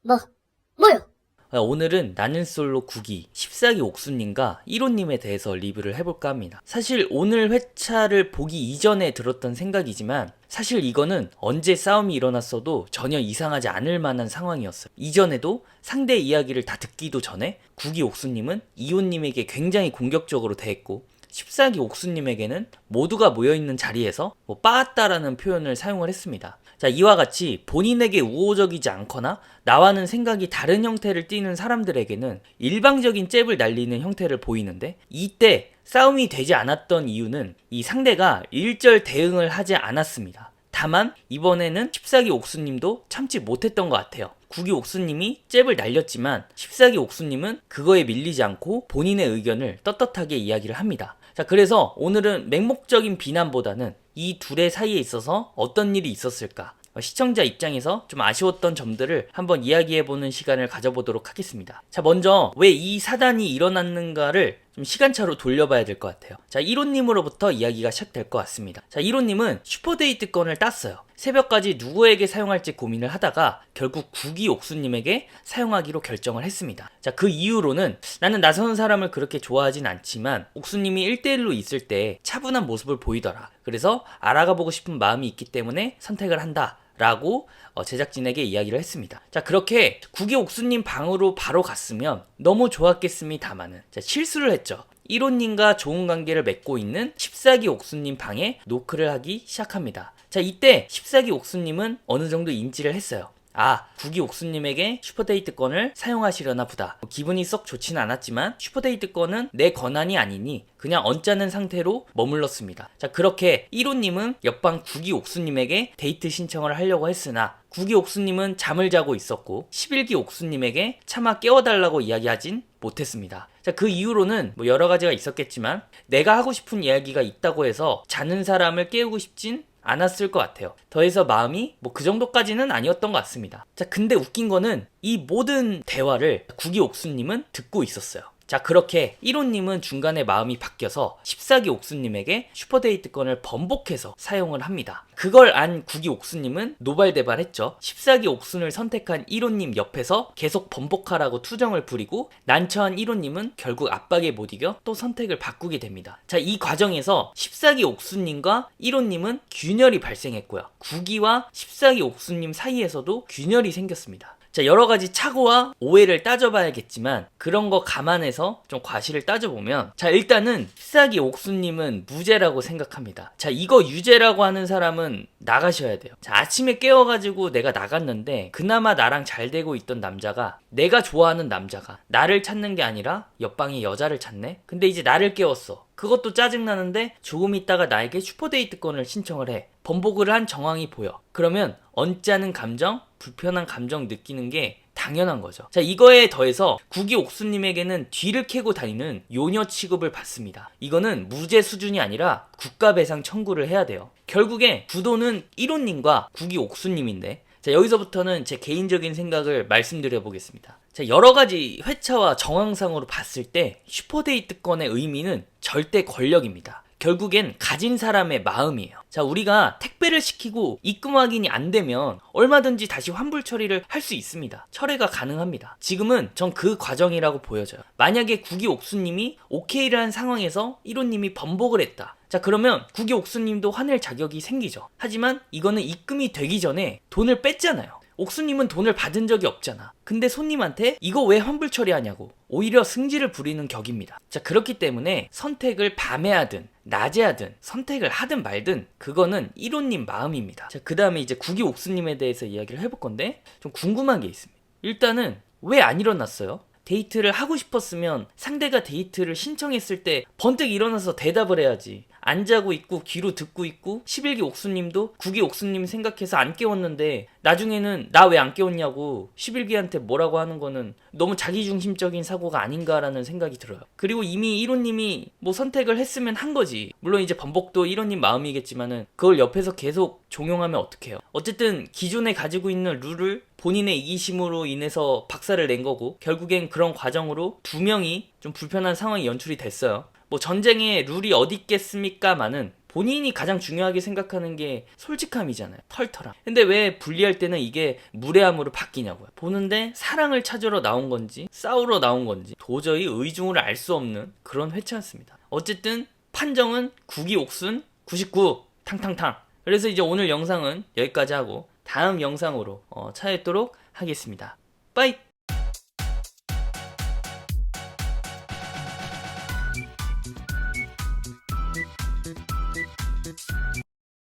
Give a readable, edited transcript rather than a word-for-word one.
뭐, 뭐요? 오늘은 나는 솔로 9기 14기 옥수님과 1호님에 대해서 리뷰를 해볼까 합니다. 사실 오늘 회차를 보기 이전에 들었던 생각이지만 사실 이거는 언제 싸움이 일어났어도 전혀 이상하지 않을 만한 상황이었어요. 이전에도 상대 이야기를 다 듣기도 전에 9기 옥수님은 2호님에게 굉장히 공격적으로 대했고 14기 옥수님에게는 모두가 모여있는 자리에서 빠았다라는 표현을 사용을 했습니다. 자, 이와 같이 본인에게 우호적이지 않거나 나와는 생각이 다른 형태를 띠는 사람들에게는 일방적인 잽을 날리는 형태를 보이는데, 이때 싸움이 되지 않았던 이유는 이 상대가 일절 대응을 하지 않았습니다. 다만 이번에는 14기 옥수님도 참지 못했던 것 같아요. 9기 옥수님이 잽을 날렸지만 14기 옥수님은 그거에 밀리지 않고 본인의 의견을 떳떳하게 이야기를 합니다. 자, 그래서 오늘은 맹목적인 비난보다는 이 둘의 사이에 있어서 어떤 일이 있었을까, 시청자 입장에서 좀 아쉬웠던 점들을 한번 이야기해보는 시간을 가져보도록 하겠습니다. 자, 먼저 왜 이 사단이 일어났는가를 좀 시간차로 돌려봐야 될 것 같아요. 자, 1호님으로부터 이야기가 시작될 것 같습니다. 자, 1호님은 슈퍼데이트권을 땄어요. 새벽까지 누구에게 사용할지 고민을 하다가 결국 9기 옥수님에게 사용하기로 결정을 했습니다. 자, 그 이유로는 나는 나서는 사람을 그렇게 좋아하진 않지만 옥수님이 1대1로 있을 때 차분한 모습을 보이더라. 그래서 알아가보고 싶은 마음이 있기 때문에 선택을 한다 라고 제작진에게 이야기를 했습니다. 자, 그렇게 9기 옥수님 방으로 바로 갔으면 너무 좋았겠습니다만은, 자, 실수를 했죠. 1호님과 좋은 관계를 맺고 있는 14기 옥수님 방에 노크를 하기 시작합니다. 자, 이때 14기 옥수님은 어느 정도 인지를 했어요. 아, 9기 옥수님에게 슈퍼데이트권을 사용하시려나 보다. 기분이 썩 좋진 않았지만 슈퍼데이트권은 내 권한이 아니니 그냥 언짢은 상태로 머물렀습니다. 자, 그렇게 1호님은 옆방 9기 옥수님에게 데이트 신청을 하려고 했으나 9기 옥수님은 잠을 자고 있었고 11기 옥수님에게 차마 깨워달라고 이야기하진 못했습니다. 자, 그 이후로는 여러 가지가 있었겠지만 내가 하고 싶은 이야기가 있다고 해서 자는 사람을 깨우고 싶진 않았을 것 같아요. 더해서 마음이 그 정도까지는 아니었던 것 같습니다. 자, 근데 웃긴 거는 이 모든 대화를 9기 옥수님은 듣고 있었어요. 자, 그렇게 1호님은 중간에 마음이 바뀌어서 14기 옥수님에게 슈퍼데이트권을 번복해서 사용을 합니다. 그걸 안 9기 옥수님은 노발대발했죠. 14기 옥순을 선택한 1호님 옆에서 계속 번복하라고 투정을 부리고 난처한 1호님은 결국 압박에 못 이겨 또 선택을 바꾸게 됩니다. 자, 이 과정에서 14기 옥수님과 1호님은 균열이 발생했고요. 9기와 14기 옥수님 사이에서도 균열이 생겼습니다. 자, 여러가지 착오와 오해를 따져봐야겠지만 그런 거 감안해서 좀 과실을 따져보면, 자, 일단은 14기 옥수님은 무죄라고 생각합니다. 자, 이거 유죄라고 하는 사람은 나가셔야 돼요. 자, 아침에 깨워가지고 내가 나갔는데 그나마 나랑 잘 되고 있던 남자가, 내가 좋아하는 남자가 나를 찾는 게 아니라 옆방에 여자를 찾네? 근데 이제 나를 깨웠어. 그것도 짜증나는데 조금 있다가 나에게 슈퍼데이트권을 신청을 해. 번복을 한 정황이 보여. 그러면 언짢은 감정, 불편한 감정 느끼는 게 당연한 거죠. 자, 이거에 더해서 9기 옥수님에게는 뒤를 캐고 다니는 요녀 취급을 받습니다. 이거는 무죄 수준이 아니라 국가배상 청구를 해야 돼요. 결국에 주도는 1호님과 9기 옥수님인데, 자, 여기서부터는 제 개인적인 생각을 말씀드려 보겠습니다. 자, 여러가지 회차와 정황상으로 봤을 때 슈퍼데이트권의 의미는 절대 권력입니다. 결국엔 가진 사람의 마음이에요. 자, 우리가 택배를 시키고 입금 확인이 안 되면 얼마든지 다시 환불 처리를 할 수 있습니다. 철회가 가능합니다. 지금은 전 그 과정이라고 보여져요. 만약에 9기 옥수님이 오케이를 한 상황에서 1호님이 번복을 했다. 자, 그러면 9기 옥수님도 화낼 자격이 생기죠. 하지만 이거는 입금이 되기 전에 돈을 뺐잖아요. 옥수님은 돈을 받은 적이 없잖아. 근데 손님한테 이거 왜 환불 처리하냐고 오히려 승질을 부리는 격입니다. 자, 그렇기 때문에 선택을 밤에 하든 낮에 하든 선택을 하든 말든 그거는 1호님 마음입니다. 자, 그 다음에 이제 9기 옥수님에 대해서 이야기를 해볼 건데, 좀 궁금한 게 있습니다. 일단은 왜 안 일어났어요? 데이트를 하고 싶었으면 상대가 데이트를 신청했을 때 번뜩 일어나서 대답을 해야지. 안 자고 있고 귀로 듣고 있고 11기 옥수님도 9기 옥수님 생각해서 안 깨웠는데 나중에는 나 왜 안 깨웠냐고 11기한테 뭐라고 하는 거는 너무 자기중심적인 사고가 아닌가라는 생각이 들어요. 그리고 이미 1호님이 선택을 했으면 한 거지. 물론 이제 번복도 1호님 마음이겠지만은 그걸 옆에서 계속 종용하면 어떡해요. 어쨌든 기존에 가지고 있는 룰을 본인의 이기심으로 인해서 박살을 낸 거고, 결국엔 그런 과정으로 두 명이 좀 불편한 상황이 연출이 됐어요. 전쟁에 룰이 어디 있겠습니까마는 본인이 가장 중요하게 생각하는 게 솔직함이잖아요. 털털함. 근데 왜 분리할 때는 이게 무례함으로 바뀌냐고요. 보는데 사랑을 찾으러 나온 건지 싸우러 나온 건지 도저히 의중을 알 수 없는 그런 회차였습니다. 어쨌든 판정은 국이 옥순 99 탕탕탕. 그래서 이제 오늘 영상은 여기까지 하고 다음 영상으로 찾아뵙도록 하겠습니다. 빠이.